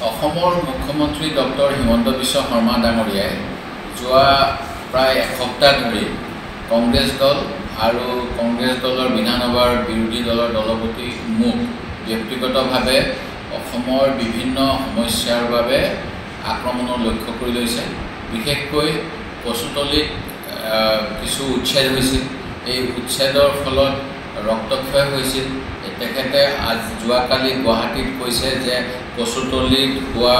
অসমৰ মুখ্যমন্ত্ৰী ডক্টৰ হিমন্ত বিশ্ব শৰ্মা ডাঙৰীয়াই যোৱা প্ৰায় এসপ্তাহ ধৰি কংগ্ৰেছ দল আৰু কংগ্ৰেছ দলৰ বিধানসভাৰ বিৰোধী দলৰ দলপতি মোক ব্যক্তিগতভাৱে অসমৰ বিভিন্ন সমস্যাৰ বাবে আক্ৰমণৰ লক্ষ্য কৰি লৈছে। বিশেষকৈ কচুতলিত কিছু উচ্ছেদ হৈছিল। এই উচ্ছেদৰ ফলত ৰক্তক্ষয় হৈছিল। তেখেতে যোৱাকালি গুৱাহাটীত কৈছে যে কচুতলিত হোৱা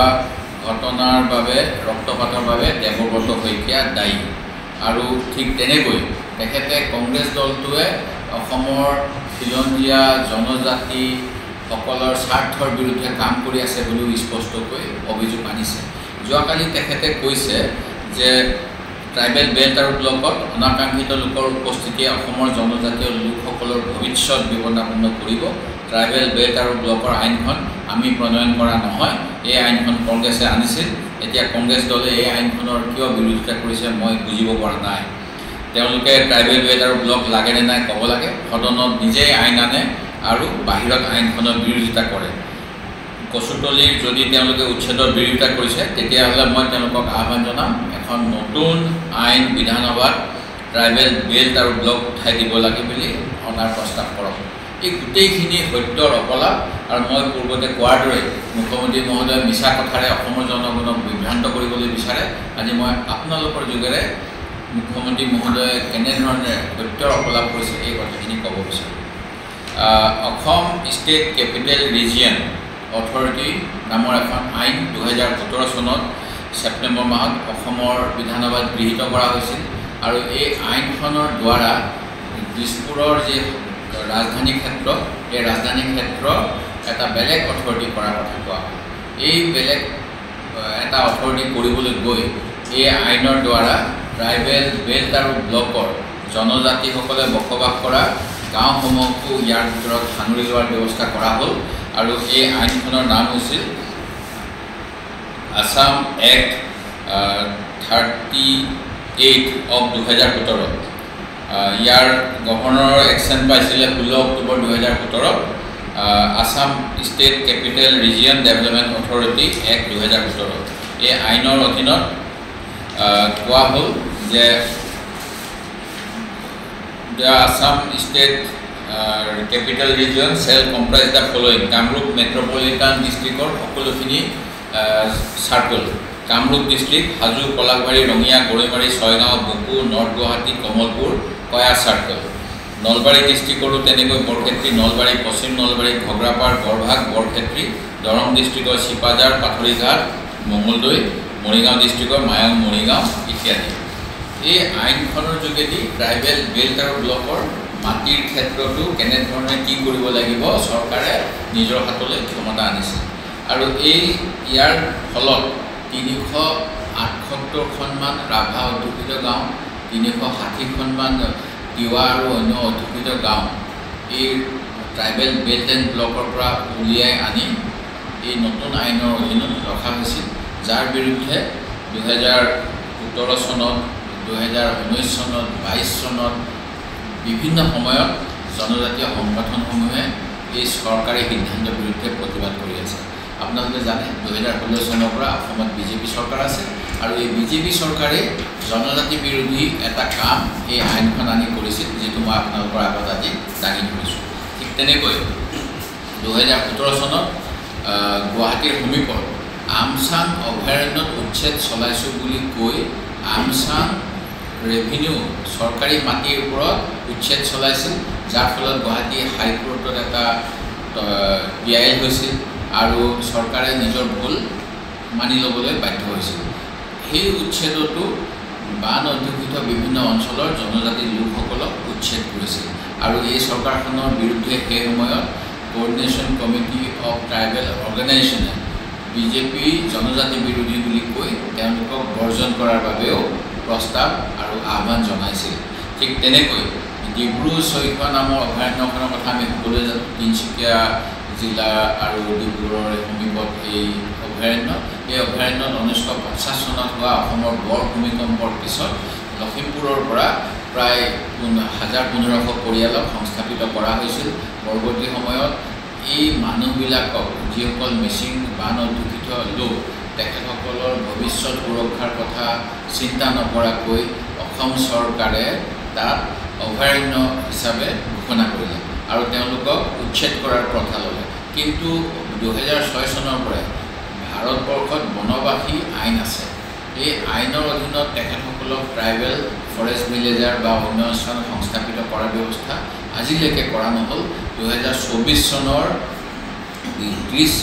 ঘটনাৰ বাবে ৰক্তপাতৰ বাবে দেৱব্ৰত শইকীয়া দায়ী। আৰু ঠিক তেনেকৈ তেখেতে কংগ্ৰেছ দলটোৱে অসমৰ খিলঞ্জীয়া জনজাতিসকলৰ স্বাৰ্থৰ বিৰুদ্ধে কাম কৰি আছে বুলিও স্পষ্টকৈ অভিযোগ আনিছে। যোৱাকালি তেখেতে কৈছে যে ট্ৰাইবেল বেল্ট আৰু ব্লকত অনাকাংক্ষিত লোকৰ উপস্থিতিয়ে অসমৰ জনজাতীয় লোকসকলৰ ভৱিষ্যত বিপদাপন্ন কৰিব। ট্ৰাইবেল বেল্ট আৰু ব্লকৰ আইনখন আমি প্ৰণয়ন কৰা নহয়, এই আইনখন কংগ্ৰেছে আনিছিল। এতিয়া কংগ্ৰেছ দলে এই আইনখনৰ কিয় বিৰোধিতা কৰিছে মই বুজিব পৰা নাই। তেওঁলোকে ট্ৰাইবেল বেল্ট আৰু ব্লক লাগে নে নাই ক'ব লাগে। সদনত নিজেই আইন আনে আৰু বাহিৰত আইনখনৰ বিৰোধিতা কৰে। কচুতলিৰ যদি তেওঁলোকে উচ্ছেদৰ বিৰোধিতা কৰিছে তেতিয়াহ'লে মই তেওঁলোকক আহ্বান জনাম, এখন নতুন আইন বিধানসভাত ট্ৰাইবেল বেল্ট আৰু ব্লক উঠাই দিব লাগে বুলি অনাৰ প্ৰস্তাৱ কৰক। এই গোটেইখিনি সত্যৰ অপলাপ। আৰু মই পূৰ্বতে কোৱাৰ দৰে মুখ্যমন্ত্ৰী মহোদয়ে মিছা কথাৰে অসমৰ জনগণক বিভ্ৰান্ত কৰিবলৈ বিচাৰে। আজি মই আপোনালোকৰ যোগেৰে মুখ্যমন্ত্ৰী মহোদয়ে কেনেধৰণে সত্যৰ অপলাপ কৰিছে এই কথাখিনি ক'ব বিচাৰোঁ। Assam state capital region authority নামৰ এখন আইন 2017 চনত ছেপ্টেম্বৰ মাহত অসমৰ বিধানসভাত গৃহীত কৰা হৈছিল। আৰু এই আইনখনৰ দ্বাৰা দিছপুৰৰ যি ৰাজধানী ক্ষেত্ৰ, এই ৰাজধানী ক্ষেত্ৰ এটা বেলেগ অথৰিটি কৰাৰ কথা কোৱা হয়। এই বেলেগ এটা অথৰিটি কৰিবলৈ গৈ এই আইনৰ দ্বাৰা ট্ৰাইবেল বেল্ট আৰু ব্লকৰ জনজাতিসকলে বসবাস কৰা গাঁওসমূহকো ইয়াৰ ভিতৰত সাঙুৰি লোৱাৰ ব্যৱস্থা কৰা হ'ল। আৰু এই আইনখনৰ নাম হৈছিল আছাম এক্ট 38 অফ 2017। ইয়াৰ গভৰ্ণৰৰ একশ্যন পাইছিলে 16 অক্টোবৰ 2017। Assam state capital region development authority act 2017। এই আইনৰ অধীনত কোৱা হ'ল যে the Assam state capital region shall comprise the following. Kamrup metropolitan ডিষ্ট্ৰিক্টৰ সকলোখিনি circle, Kamrup district, Hajo, Palasbari, Rangia, Goroimari, Chaygaon, Boko, north Guwahati, Kamalpur, Koya circle. Nalbari ডিষ্ট্ৰিক্টৰো তেনেকৈ বৰক্ষেত্ৰী, নলবাৰী, পশ্চিম নলবাৰী, ঘগ্ৰাপাৰ, বৰভাগ, বৰক্ষেত্ৰী, দৰং ডিষ্ট্ৰিক্টৰ চিপাঝাৰ, পাথৰিঘাট, মঙলদৈ, মৰিগাঁও ডিষ্ট্ৰিক্টৰ মায়ং, মৰিগাঁও ইত্যাদি। এই আইনখনৰ যোগেদি ট্ৰাইবেল বেল্ট আৰু ব্লকৰ মাটিৰ ক্ষেত্ৰতো কেনেধৰণে কি কৰিব লাগিব চৰকাৰে নিজৰ হাতলৈ ক্ষমতা আনিছে। আৰু ইয়াৰ ফলত 378খনমান ৰাভা অধ্যুষিত গাঁও, 360খনমান তিৱা আৰু অন্য অধ্যুষিত গাঁও এই ট্ৰাইবেল বেল্ট এণ্ড ব্লকৰ পৰা উলিয়াই আনি এই নতুন আইনৰ অধীনত ৰখা হৈছিল, যাৰ বিৰুদ্ধে 2017 চনত, 2019 চনত, 22 চনত বিভিন্ন সময়ত জনজাতীয় সংগঠনসমূহে এই চৰকাৰী সিদ্ধান্তৰ বিৰুদ্ধে প্ৰতিবাদ কৰি আছে। আপোনালোকে জানে 2016 চনৰ পৰা অসমত বিজেপি চৰকাৰ আছে। আৰু এই বিজেপি চৰকাৰে জনজাতি বিৰোধী এটা কাম এই আইনখন আনি কৰিছিল, যিটো মই আপোনালোকৰ আগত আজি দাঙি ধৰিছোঁ। ঠিক তেনেকৈ 2017 চনত গুৱাহাটীৰ সমীপৰ আমচাং অভয়াৰণ্যত উচ্ছেদ চলাইছোঁ বুলি কৈ আমচাং ৰেভিনিউ চৰকাৰী মাটিৰ ওপৰত উচ্ছেদ চলাইছিল, যাৰ ফলত গুৱাহাটী হাইকোৰ্টত এটা পিআইএল হৈছিল আৰু চৰকাৰে নিজৰ ভুল মানি ল'বলৈ বাধ্য হৈছিল। সেই উচ্ছেদতো বান অধ্যুষিত বিভিন্ন অঞ্চলৰ জনজাতি লোকসকলক উচ্ছেদ কৰিছিল। আৰু এই চৰকাৰখনৰ বিৰুদ্ধে সেই সময়ত কোঅৰ্ডিনেশ্যন কমিটি অফ ট্ৰাইবেল অৰ্গেনাইজেশ্যনে বিজেপি জনজাতি বিৰোধী বুলি কৈ তেওঁলোকক বৰ্জন কৰাৰ বাবেও প্ৰস্তাৱ আৰু আহ্বান জনাইছিল। ঠিক তেনেকৈ ডিব্ৰু-চৈখোৱা নামৰ অভয়াৰণ্যখনৰ কথা আমি সকলোৱে জানো। তিনিচুকীয়া জিলা আৰু ডিব্ৰুগড়ৰ সমীপত এই অভয়াৰণ্য। এই অভয়াৰণ্যত 1950 চনত হোৱা অসমৰ বৰ ভূমিকম্পৰ পিছত লখিমপুৰৰ পৰা প্ৰায় 1500 পৰিয়ালক সংস্থাপিত কৰা হৈছিল। পৰৱৰ্তী সময়ত এই মানুহবিলাকক যিসকল মিচিং বান অধ্যুষিত লোক তেখেতসকলৰ ভৱিষ্যত সুৰক্ষাৰ কথা চিন্তা নকৰাকৈ অসম চৰকাৰে তাত অভয়াৰণ্য হিচাপে ঘোষণা কৰিলে আৰু তেওঁলোকক উচ্ছেদ কৰাৰ প্ৰথা ল'লে। কিন্তু 2006 চনৰ পৰাই ভাৰতবৰ্ষত বনবাসী আইন আছে। এই আইনৰ অধীনত তেখেতসকলক ট্ৰাইবেল ফৰেষ্ট ভিলেজাৰ বা অন্য স্থানত সংস্থাপিত কৰাৰ ব্যৱস্থা আজিলৈকে কৰা নহ'ল। 2024 চনৰ 30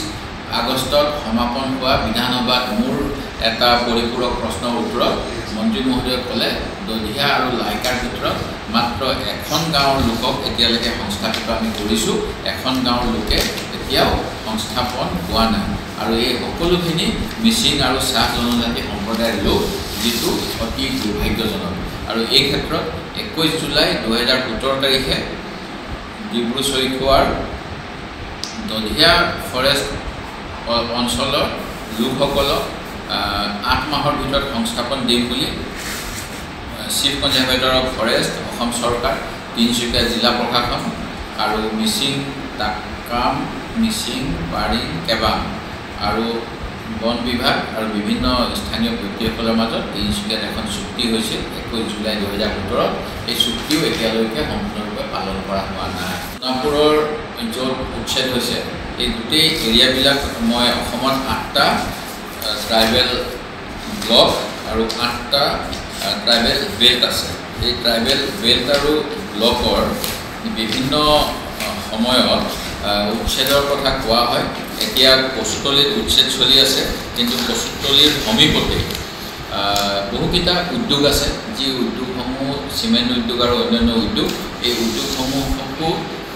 আগষ্টত সমাপন হোৱা বিধানসভাত মোৰ এটা পৰিপূৰক প্ৰশ্নৰ উত্তৰত মন্ত্ৰী মহোদয়ে ক'লে দধিয়া আৰু লাইকাৰ ভিতৰত মাত্ৰ এখন গাঁৱৰ লোকক এতিয়ালৈকে সংস্থাপিত আমি কৰিছোঁ, এখন গাঁৱৰ লোকে এতিয়াও সংস্থাপন হোৱা নাই। আৰু এই সকলোখিনি মিচিং আৰু চাহ জনজাতি সম্প্ৰদায়ৰ লোক, যিটো অতি দুৰ্ভাগ্যজনক। আৰু এই ক্ষেত্ৰত 21 জুলাই 2017 তাৰিখে ডিব্ৰু চৈখোৱাৰ দধিয়া ফৰেষ্ট অঞ্চলৰ লোকসকলক 8 মাহৰ ভিতৰত সংস্থাপন দিম বুলি chief conservator of forest, Assam চৰকাৰ, তিনিচুকীয়া জিলা প্ৰশাসন আৰু মিচিং তাকাম, মিচিং বাৰিং কেবাং আৰু বন বিভাগ আৰু বিভিন্ন স্থানীয় ব্যক্তিসকলৰ মাজত তিনিচুকীয়াত এখন চুক্তি হৈছিল 21 জুলাই 2017। এই চুক্তিও এতিয়ালৈকে সম্পূৰ্ণৰূপে পালন কৰা হোৱা নাই। সোণাপুৰৰ য'ত উচ্ছেদ হৈছে এই গোটেই এৰিয়াবিলাক মই অসমত 8টা ট্ৰাইবেল ব্লক আৰু 8টা ট্ৰাইবেল বেল্ট আছে। এই ট্ৰাইবেল বেল্ট আৰু ব্লকৰ বিভিন্ন সময়ত উচ্ছেদৰ কথা কোৱা হয়। এতিয়া কচুতলিত উচ্ছেদ চলি আছে, কিন্তু কচুতলিৰ সমীপতে বহুকেইটা উদ্যোগ আছে, যি উদ্যোগসমূহ চিমেণ্ট উদ্যোগ আৰু অন্যান্য উদ্যোগ। এই উদ্যোগসমূহকো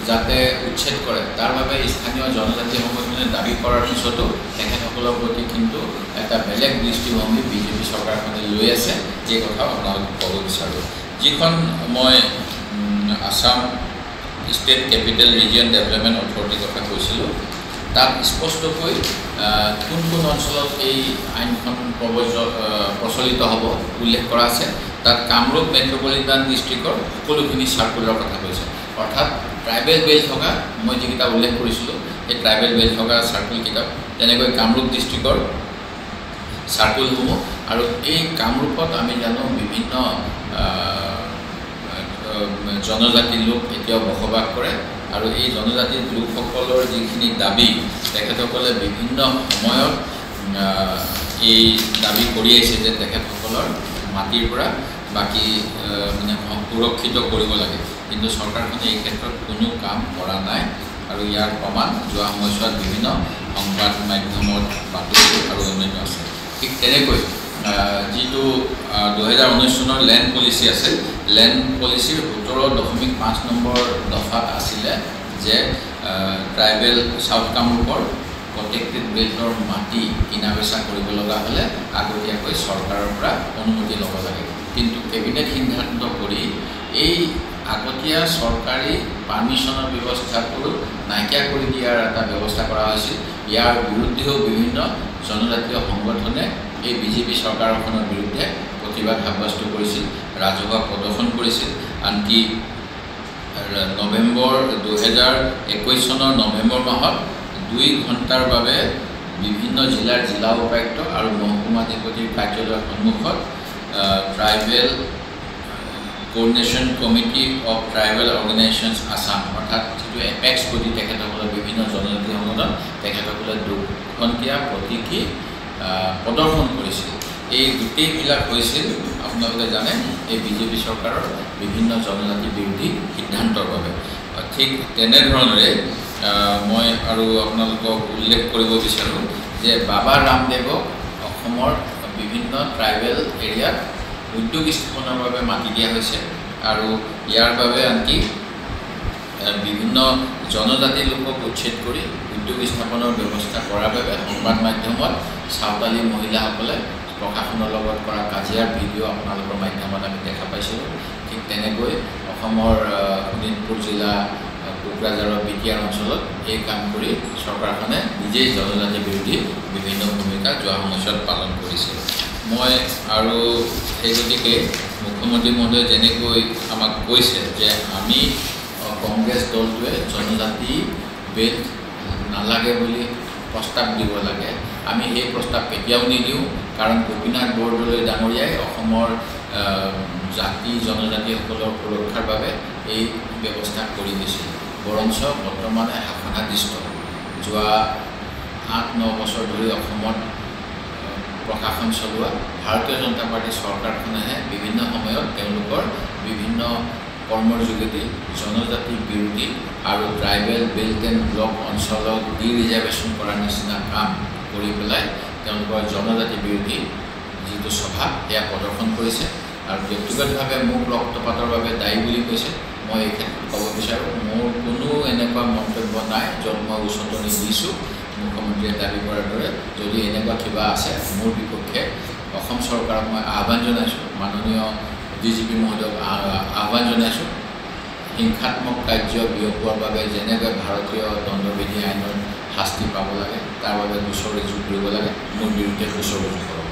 যাতে উচ্ছেদ কৰে তাৰ বাবে স্থানীয় জনজাতি সংগঠনে দাবী কৰাৰ পিছতো তেখেতসকলৰ প্ৰতি কিন্তু এটা বেলেগ দৃষ্টিভংগী বিজেপি চৰকাৰখনে লৈ আছে। এই কথাও আপোনালোকক ক'ব বিচাৰোঁ। যিখন মই Assam state capital region development অথৰিটিৰ কথা কৈছিলোঁ, তাত স্পষ্টকৈ কোন কোন অঞ্চলত এই আইনখন প্ৰচলিত হ'ব উল্লেখ কৰা আছে। তাত কামৰূপ মেট্ৰপলিটান ডিষ্ট্ৰিক্টৰ সকলোখিনি চাৰ্কুলাৰ কথা কৈছে। অৰ্থাৎ ট্ৰাইবেল বেল্ট থকা মই যিকেইটা উল্লেখ কৰিছিলোঁ এই ট্ৰাইবেল বেল্ট থকা চাৰ্কুল কিতাপ, তেনেকৈ কামৰূপ ডিষ্ট্ৰিক্টৰ চাৰ্কুলসমূহ। আৰু এই কামৰূপত আমি জানো বিভিন্ন জনজাতিৰ লোক এতিয়াও বসবাস কৰে আৰু এই জনজাতিৰ লোকসকলৰ যিখিনি দাবী তেখেতসকলে বিভিন্ন সময়ত এই দাবী কৰি আহিছে যে তেখেতসকলৰ মাটিৰ পৰা বাকী মানে সুৰক্ষিত কৰিব লাগে। কিন্তু চৰকাৰখনে এই ক্ষেত্ৰত কোনো কাম কৰা নাই আৰু ইয়াৰ প্ৰমাণ যোৱা সময়ছোৱাত বিভিন্ন সংবাদ মাধ্যমত বাতৰি আৰু অন্যান্য আছে। ঠিক তেনেকৈ যিটো 2019 চনৰ লেণ্ড পলিচি আছিল, লেণ্ড পলিচিৰ 17.5 নম্বৰ দফাত আছিলে যে ট্ৰাইবেল চাউথ কামৰূপৰ প্ৰটেক্টেড বেল্টৰ মাটি কিনা বেচা কৰিব লগা হ'লে আগতীয়াকৈ চৰকাৰৰ পৰা অনুমতি ল'ব লাগে। কিন্তু কেবিনেট সিদ্ধান্ত কৰি এই আগতীয়া চৰকাৰী পাৰ্মিশ্যনৰ ব্যৱস্থাটো নাইকিয়া কৰি দিয়াৰ এটা ব্যৱস্থা কৰা হৈছিল। ইয়াৰ বিৰুদ্ধেও বিভিন্ন জনজাতীয় সংগঠনে এই বিজেপি চৰকাৰখনৰ বিৰুদ্ধে প্ৰতিবাদ সাব্যস্ত কৰিছিল, ৰাজহুৱা প্ৰদৰ্শন কৰিছিল। আনকি 2021 চনৰ নৱেম্বৰ মাহত 2 ঘণ্টাৰ বাবে বিভিন্ন জিলাৰ জিলা উপায়ুক্ত আৰু মহকুমাধিপতিৰ কাৰ্যালয়ৰ সন্মুখত tribal coordination committee of tribal organisations Assam, অৰ্থাৎ যিটো এপেক্স বডি তেখেতসকলৰ বিভিন্ন জনজাতি সংগঠন, তেখেতসকলে 2 ঘণ্টীয়া প্ৰতীকী প্ৰদৰ্শন কৰিছিল। এই গোটেইবিলাক হৈছিল আপোনালোকে জানে এই বিজেপি চৰকাৰৰ বিভিন্ন জনজাতি বিৰোধী সিদ্ধান্তৰ বাবে। ঠিক তেনেধৰণেৰে মই আৰু আপোনালোকক উল্লেখ কৰিব বিচাৰোঁ যে বাবা ৰামদেৱক অসমৰ বিভিন্ন ট্ৰাইবেল এৰিয়াত উদ্যোগ স্থাপনৰ বাবে মাটি দিয়া হৈছে আৰু ইয়াৰ বাবে আনকি বিভিন্ন জনজাতি লোকক উচ্ছেদ কৰি উদ্যোগ স্থাপনৰ ব্যৱস্থা কৰাৰ বাবে সংবাদ মাধ্যমত চাওতালী মহিলাসকলে প্ৰশাসনৰ লগত কৰা কাজিয়াৰ ভিডিঅ' আপোনালোকৰ মাধ্যমত আমি দেখা পাইছিলোঁ। ঠিক তেনেকৈ অসমৰ শোণিতপুৰ জিলা কোকৰাঝাৰৰ বিটিয়াৰ অঞ্চলত এই কাম কৰি চৰকাৰখনে নিজেই জনজাতি বিৰোধী বিভিন্ন ভূমিকা যোৱা সময়ছোৱাত পালন কৰিছিল। মই আৰু সেই গতিকে মুখ্যমন্ত্ৰী মহোদয়ে যেনেকৈ আমাক কৈছে যে আমি কংগ্ৰেছ দলটোৱে জনজাতি বেল্ট নালাগে বুলি প্ৰস্তাৱ দিব লাগে। আমি সেই প্ৰস্তাৱ কেতিয়াও নিদিওঁ, কাৰণ গোপীনাথ বৰদলৈ ডাঙৰীয়াই অসমৰ জাতি জনজাতিসকলৰ সুৰক্ষাৰ বাবে এই ব্যৱস্থা কৰি দিছিল। বৰঞ্চ বৰ্তমানে শাসনাধিষ্ঠ যোৱা 8-9 বছৰ ধৰি অসমত প্ৰশাসন চলোৱা ভাৰতীয় জনতা পাৰ্টী চৰকাৰখনেহে বিভিন্ন সময়ত তেওঁলোকৰ বিভিন্ন কৰ্মৰ যোগেদি জনজাতি বিৰোধী আৰু ট্ৰাইবেল বেল্ট এণ্ড ব্লক অঞ্চলক ডি ৰিজাৰ্ভেশ্যন কৰাৰ নিচিনা কাম কৰি পেলাই তেওঁলোকৰ জনজাতি বিৰোধী যিটো স্বভাৱ সেয়া প্ৰদৰ্শন কৰিছে আৰু ব্যক্তিগতভাৱে মোক ৰক্তপাতৰ বাবে দায়ী বুলি কৈছে। মই এই ক্ষেত্ৰত ক'ব বিচাৰোঁ, মোৰ কোনো এনেকুৱা মন্তব্য নাই য'ত মই উচতনি দিছোঁ মুখ্যমন্ত্ৰীয়ে দাবী কৰাৰ দৰে। যদি এনেকুৱা কিবা আছে মোৰ বিপক্ষে অসম চৰকাৰক মই আহ্বান জনাইছোঁ, মাননীয় DGP মহোদয়ক আহ্বান জনাইছোঁ, হিংসাত্মক কাৰ্য বিয়পোৱাৰ বাবে যেনেকৈ ভাৰতীয় দণ্ডবিধি আইনৰ শাস্তি পাব লাগে তাৰ বাবে গোচৰ ৰুজু কৰিব লাগে, মোৰ বিৰুদ্ধে গোচৰ ৰুজু কৰক।